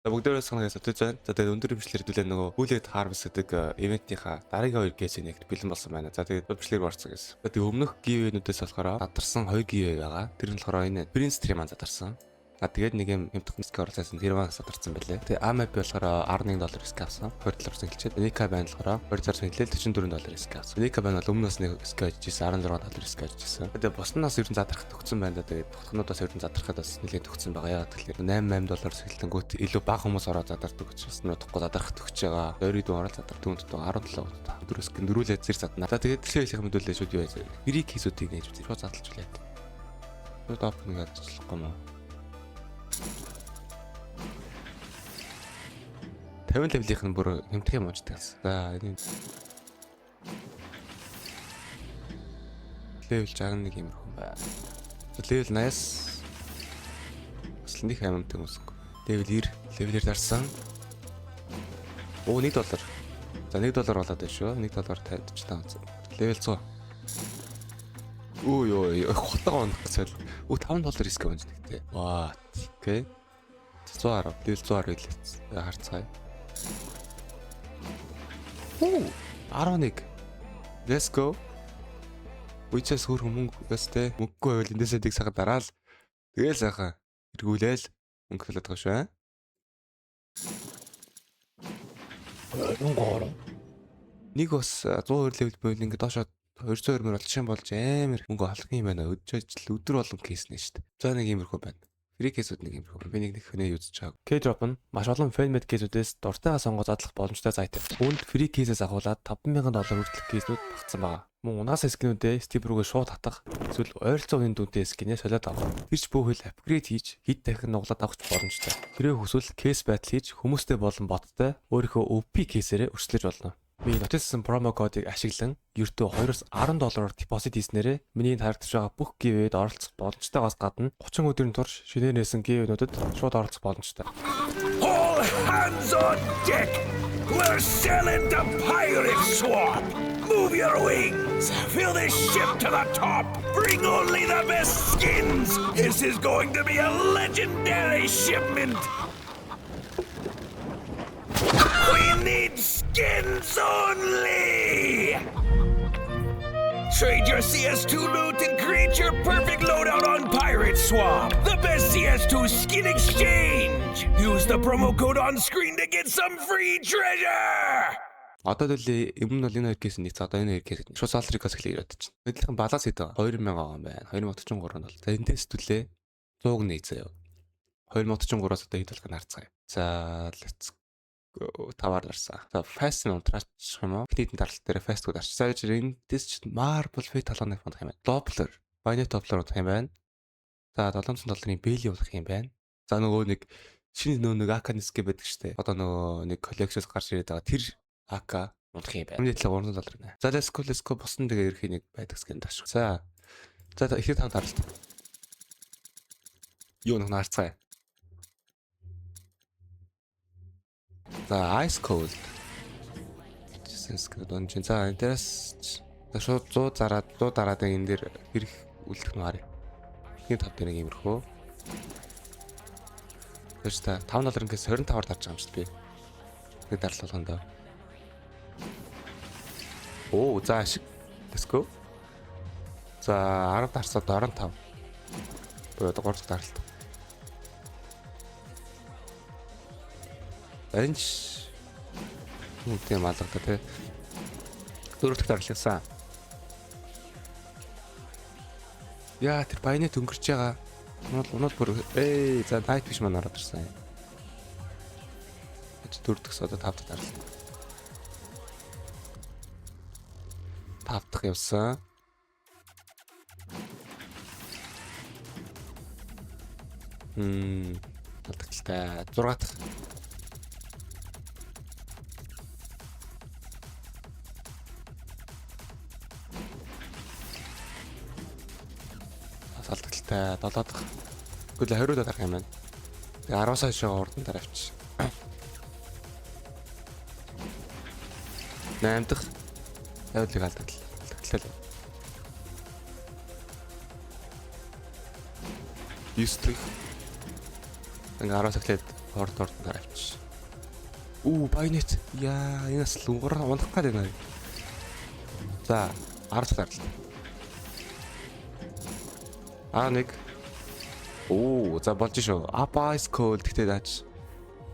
Бүгдээрээ санагаас өтөж байна. За тэгээд өндөр хэмжлэр хэдүүлээ нөгөө Bullet Harvest гэдэг ивентийнхаа дараагийн 2 гейсэнийг бэлэн болсон байна. За тэгээд хэмжлэр барцсан гэсэн. Тэгээд өмнөх гивэнүүдээс болохоор задарсан 2 гивэ байгаа. Тэр нь болохоор энэ Prince Tree маань задарсан. Тэгээд нэг юм хэмтгэнск орлоос нь тэрваа задарсан байлээ. Тэгээд AMAP болохоор $11 риск авсан. $20 хэлчихэд. Nika байна болохоор $20 хэлээд $44 риск авсан. Nika байна бол өмнөөс нэг риск авч ирсэн $16 риск авч ирсэн. Тэгээд боснаас ер нь задрахад төгсөн байна да. Тэгээд тохнуудаас ер нь задрахад бас нэлээд төгсөн байгаа. Яагаад гэвэл $8 хэлтэнгүүт илүү бага хүмүүс ороод задардаг учраас нутахгүй задрахад төгсөж байгаа. 20 ороод задардаг түнд 17 өдрөөс гиндрүүлээд зэрэг задна. За тэгээд тэр хэлэх мэдүүлээ шүүд юу вэ? Free кейсүүдийг нээж үзье. Шууд задлж үлээд. Шууд опеныг ажиллахгүй мó. 50 левелийнх нь бүр хэмтгэ юм ууждаг. За энэ левел 61 юм хүн бай. Левел 80-аас бас нэг амттай хүмүүсгүй. Левел 90, левелээр дарсан. Оо $1. За $1 болоод байна шүү. $1 тавьчихлаа. Левел 100. Өө ёо хотоо онох гэсэн. Өө $5 риск авч нэгтэй. What? Окей. 110, левел 110 хэлээ. Харцгаая. Оо 11. Let's go. Үчээс хөрх мөнгө өстэй. Мөнгөгүй байвал эндээсээ дэг сахад дараал. Тэгээл сайхан эргүүлээл мөнгө төлөд байгаа шүү. Нэг бас 102 левел байвал ингээд доошоо 220 мөр болчих юм болж амар мөнгө олох юм байна. Өдөр болгон кейс нэ шүү дээ. За нэг иймэрхүү байна. Free кейсүүд нэг юмрхүү. Би нэг хөнөө юузж байгаа. K-drop нь маш олон fan-made кейсүүдээс дуртайгаа сонгож задлах боломжтой зайтай. Үүнд free кейсээс агуулад $5,000 хүртэлх кейсүүд багтсан байгаа. Мөн унаасаа скинүүдээ Steam руугаа шууд татах эсвэл ойролцоо үнийн дүнтэй скинээ солиод авах. Тэрч бүхэл апгрейд хийж хэд дахин нуглаад авах боломжтой. Тэрээ хүсвэл кейс battle хийж хүмүүстэй болон боттой өөрийнхөө OP кейсээрээ өрсөлдөж болно. Би нотиссан промо кодыг ашиглан ердөө $210 депозит хийснээрээ миний харагдаж байгаа бүх гивэд оролцох боломжтойгоос гадна 30 өдрийн турш шинээр нээсэн гивэнүүдэд шууд оролцох боломжтой. All hands on deck! We're sailing to Pirate Swamp! Move your wings! Fill this ship to the top! Bring only the best skins! This is going to be a legendary shipment! We need skins only! Trade your CS2 loot and create your perfect loadout on Pirate Swamp! The best CS2 skin exchange! Use the promo code on screen to get some free treasure! Одоо дэлээ өмнө нь бол энэ 2 кейс нийт одоо энэ 2 кейс шууд салтрикаас эхлэе яриад чинь. Мэдлэхэн баланс хийдэг. 2000 байгаа юм байна. 2043 нь бол. За эндээс төлөө 100 нээ заяа. 2043-аас одоо хэд болох нь харцгаая. За let's таваар дарсан. За fast нь унтраачих юм уу? Клидийн даралт дээр fast го дарч. За эндээс ч marble fit талааны фонд юм байна. Doppler, binary doppler удах юм байна. За $700 belly удах юм байна. За нөгөө нэг шинэ нөгөө Akaniske байдаг штэ. Одоо нөгөө нэг collection гарч ирээд байгаа тэр AK унах юм байна. $300 нэ. За let's go босон тэгээ ирэх нэг байдаг скин тааш. За ихэд тав даралт. Юу нэг нарцгаа. За ice cold. Жисэнск донжин. За энэс шууд 100 дараад энэ дээр ирэх үлдэх нь харъя. Нэг тав дээр нэг иймэрхүү. Тэгэж та $5-ээс 25-аар дарж байгаа юм шүү дээ би. Нэг даралт болгондоо. Оо за ашиг. Let's go. За 10 дарсаад 25. Бод 3 дахь даралт. Энч үнтэй малгата те. 4 дахь даралсан. Яа тэр баянаа өнгөрч байгаа. Унаад бүр за night fish маань ороод ирсэн. 4 дахь одоо 5 дахь даралт. 5 дахь явсан. Алдагтай 6 дахь. Алдагтай 7 дахь. Гэхдээ 20 дарах юм байна. Тэгээ 10-аас хойшоо урдан дараавч. 8 дахь. Явдлыг алдагдлаа. 9 дахь. Ингээ 10-аас эхлээд Орд авч. Байнет. Яа, энэс л унах гээд байна. За, 10 тарлаа. Нэг. За болж шүү. Bice cold гэхдээ даач.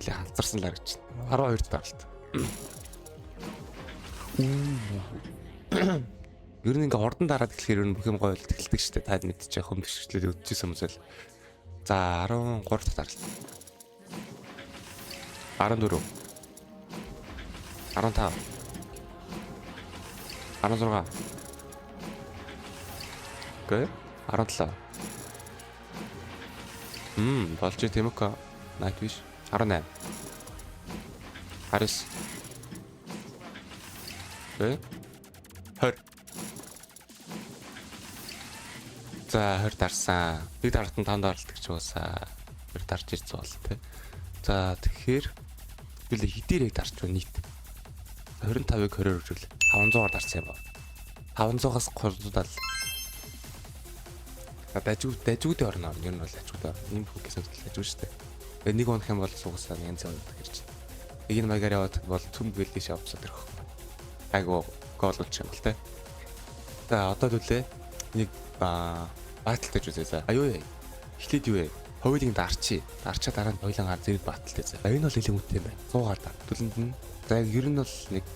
Лээ халзарсан л харагч. 12 тарлалт. Ер нь ингээ ордон дараад эхлэхээр ер нь бүх юм гоё л тэлдэг штэ. Таад мэдчихэ хөмбөшчлөл өдчихсэн юмсэл. За 13 дахь тарлалт. 14 15 16 Окей 17 болж тийм үү? Найт биш 18 19 Окей 20 За 20 дарсан. Нэг даралт нь 5 даралт гэж уусаа 20 дарж ирсэн бол тээ. За тэгэхээр билээ хідээрээ дарч байна нийт. 25-ыг 20-оор үржүүл. 500-аар дарсан юм ба. 500-аас 300-аад. Дажгуудын орно. Ер нь бол дажгууд. Ийм хүүхээс дажгууд шүү дээ. Нэг унах юм бол сугасаа янз янз хэрч. Нэг нь маягаар яваад бол цөм гэлдэж авцад ирэх. Айгу гол болчих юм бол тээ. За одоо төлөө нэг баталтай ч үзээ. Аюу яа. Эхлээд юу вэ? Хойлыг дарчи. Дарчаа дараа нь хойлон гар зэрэг баталтай зэ. Энэ бол нэлээд үнэтэй байна. 100-аар да. Төлөнд нь за ер нь бол нэг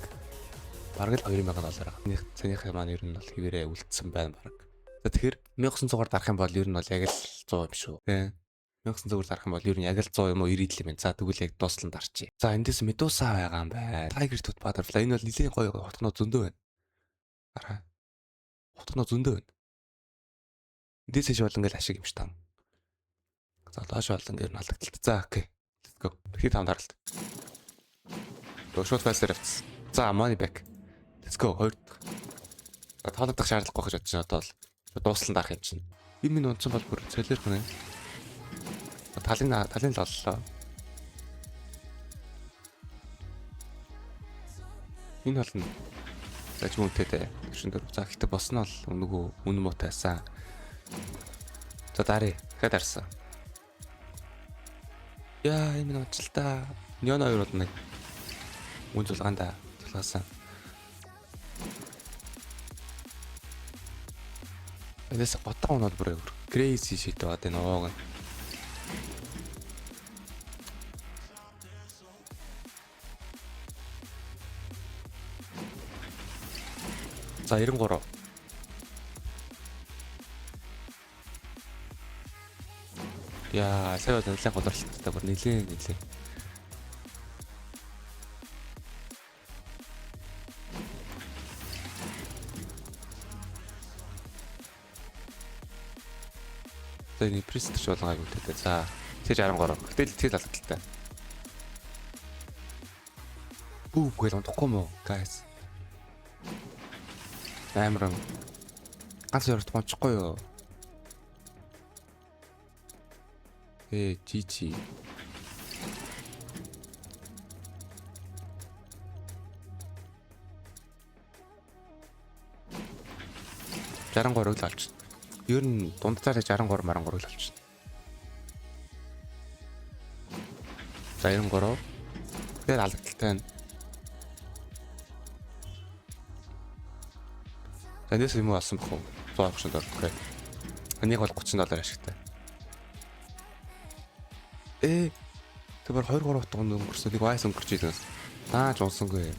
бараг л 2000 доллар. Нэг цаныхаа маань ер нь бол хэвээрээ үлдсэн байна бараг. За тэгэхээр 1900-аар дарах юм бол ер нь бол яг л 100 юм шүү. Тэ. 1900-аар дарах юм бол ер нь яг л 100 юм уу 90 л юм. За тэгвэл яг дууслан дарчи. За эндээс Medusa байгаа юм байна. Tiger Tooth Butterfly энэ бол нэлээд гоё хотгоноо зөндөө байна. Араа. Хотгоноо зөндөө байна. Эндээс ч бол ингээл ашиг юм ш таа. За доош бол ингээд халагдалт. За окей. Let's go. Хит хам даралт. Шууд фастер авц. За money back. Let's go. 2 дахь. За тоолох шаардлагагүй гэж бодож одоо бол дууслан дарах юм чинь. Энэ минь унцсан бол бүр солиорх нэ. Талын л оллоо. Энэ бол заж үнэтэй дээ. Шин дөр. За ихтэй босно бол нөгөө үн муутайсан. За дарыг. Дахиад дарсан. Яа, энэ очлаа. Нёно хоёр бол нэг үн зулгаанда тулгаасан. Энэс готоо унаад бүр crazy shit байгаад энэ оог. За 93. Яа, сая нэлээд голорлолттой бүр нэлээд. За энэ престиж болгоог үүтэй. За тэгж 13. Гэтэл тэгэл алдaltaй. Гээл унтахгүй мó, guys. Амран. Ганц ярд гончихгүй юу? GG. Жарангор л олч. Ер нь дундцаараа 63 марангор л олч. За 93. Тэр алдaltaй байна. Танаас юм уу алсан бах уу? 100 авахшин дөрөв. Энийг бол $30 ашигтай. Тэгвэр 23 утга өнгөрсөн. Нэг вайс өнгөрч идэнс. Жуусангүй.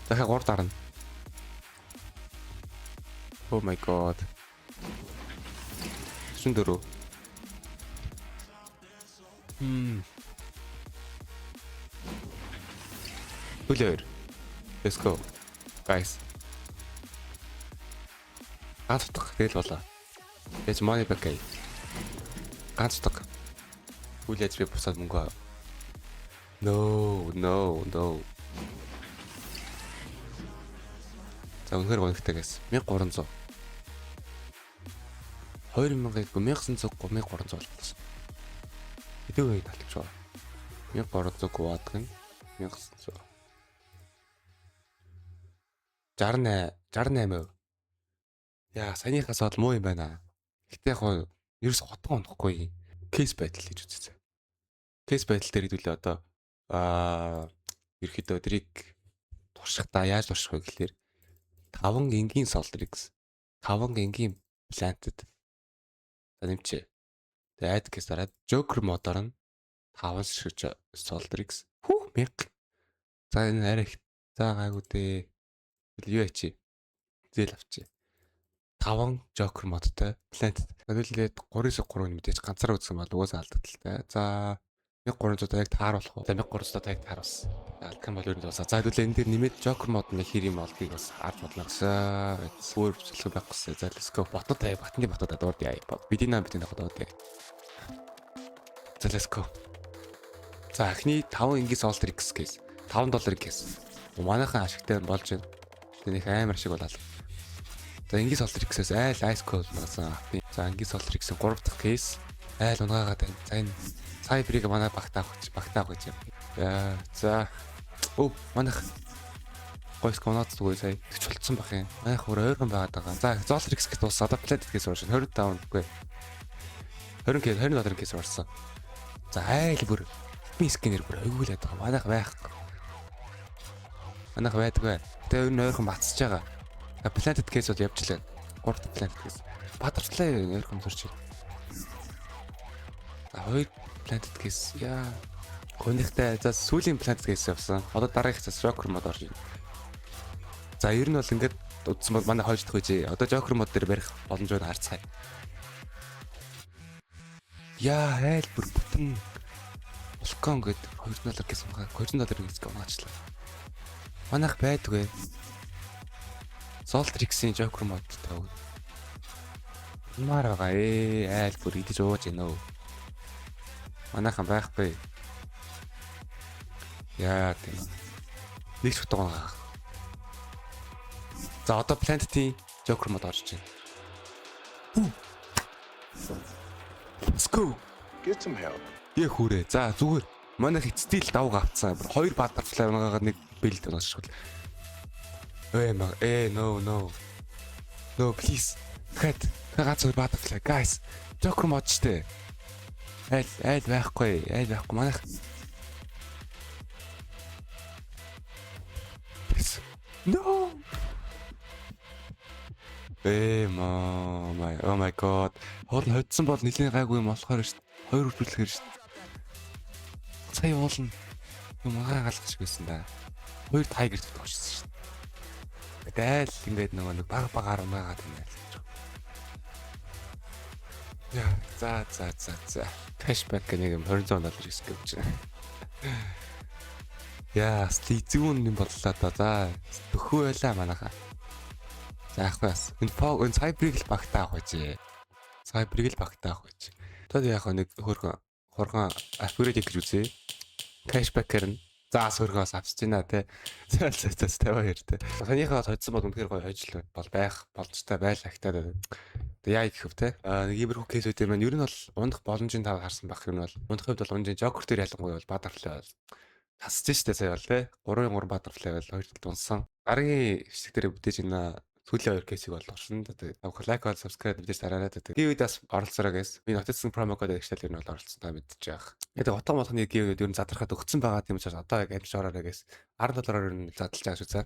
Дахиад 3 дарна. Oh my god. Шин дөрөв. Хүлээр. Let's go. Guys. Ганц утга тэгэл болоо. Яаж money back эй. Ганц утга. Хүлээж би бусаад мөнгө. No. За үнэхээр гонхтой гэс. 1300. 2000-ыг 1900 1300 болсон. Хэдийгээр талж байгаа. 1300 гуадгын 1900. 68. Яа, саяныхаас бол муу юм байна. Гэтэ яг ерөөс хотгоо онохгүй. Кейс байдал гэж үзсэн. кейс байдал дээр хэдүүлээ одоо ерөөхдөө өдрийг туршихдаа яаж турших вэ гэхээр 5 энгийн Solrix 5 энгийн Planted за нэмчээ. Тэгээ add гэж дараад Joker модоор нь 5 шиг Solrix 1000. За энэ арай их за гайгүй дээ. Юу ячи? Зээл авчи. 5 Joker модтой Planted. Хэдүүлээд 3-3 мэдээж ганцаараа үзсэн бол угаасаа алдагдaltaй. За 1300 яг тааруулах уу? За 1300 яг тааруулсан. Алдах юм бол ер нь дуусаа. За хэдүүлээ энэ дээр нэмээд Joker мод нэг хэр юм болдгийг бас харж бодлоо гэсэн. Өөр зөвлөгөө байхгүй. За let's go. Батууд батны батуудаа дуудъя. Бидний бидний дуудъя. За let's go. За эхний 5 ингийн Solrix case. $5 case. Манайхан ашигтай болж байна. Тэнийх амар шиг болоо. За ингийн Solrix-ээс айл ice cold болсон. За ингийн Solrix-ийн 3 дахь case айл унгаагаад байна. За энэ Cyber-ыг манай багтаах гэж юм. За манайх гойс коноц зүгээр сая тэгч болцсон бах юм. Манайх өөр ойрхон байгаад байгаа. За Solrix гэж дуусаа. Одоо Planet case орсон. 25 үгүй. 20 case орсон. За айл бүр би скэнер бүр өгүүлээд байгаа. Манайх байхгүй. Манайх байдгүй. Тэгээ өөр нь ойрхон бацж байгаа. Planet case бол явж лээ. 3 дахь Planet case. Бадарчлаа ойрхон зурч. За 2 Planet case яа. Гонигтай за сүүлийн Planet case явсан. Одоо дараагийнх цас Joker мод орж байна. За ер нь бол ингээд удсан бол манай хойж дах үжи. Одоо Joker мод дээр барих боломжийг харцгаая. Яа айл бүр бүтэн Vulcan гэдэг $2 гэсэн байгаа. $2 гэж гоноочлаа. Манайх байдгүй. Solrix-ийн Joker мод тав. Маар байгаа айл бүр идэж ууж гинөө. Манайхан байхгүй. Яа тийм. Нэг ч утга байгаа. За одоо Planet-ийн Joker мод орж байна. Let's go. Get some help. Яа хүрээ. За зүгээр. Манайх стил давга авцсан. 2 butterfly унгаагаад нэг build унашгүй. No please. Хэд гац butterfly guys. Joker мод штэ. Айл байхгүй. Манайх. No. Oh my god. Хоол нь хоцсон бол нэлийн гайгүй юм болохоор шүү дээ. 2 үргэлэхээр шүү дээ. Цай уулна. Магаа галах шиг байсан да. 2 тайгер төгссөн шүү дээ. Дайл ингээд нэг баг армаагаад байна. Яа, за. Cashback нэг юм $20 гэсэн гэж байна. Яа, зүүн юм боллоо да. За, төхөө байлаа манайхаа. За яг бас энэ Cyber-ыг л багтаах байжээ. Тод яг нэг хөргөн upgrade гэж үзье. Cashback-ээр нь заас хөргөөс авч байна те. За таваа хэрэг те. Санийхаа хоцсон бол үнэхээр гоё хожил бол байх болцтой байлаа хтаа. Тэгээ яа гэх вэ те. Нэг иймэрхүү кейсүүд дээр маань ер нь бол ундах боломжийн тав харсан байх юм бол ундах хувьд бол унжийн Joker дээр ялангуяа бол butterfly бол тасч штэ сая бол те. 3-3 butterfly бол 2 талд унсан. Дараагийн хэсэг дээр бүтээж байна. Сүүлийн 2 кейсийг бол орсон. Тэгээ лайк бол subscribe мэдээж дараарай. Тэгээ гівэдээс оролцоорой guys. Би нотицсан промо код ашиглал ер нь бол оролцсон та мэдчихэж байгаа. Тэгээ утга болохны гівэд ер нь задрахад өгцөн байгаа тийм учраас одоо яг амжилт ороорой guys. $10 ер нь задлж байгаа шүү за.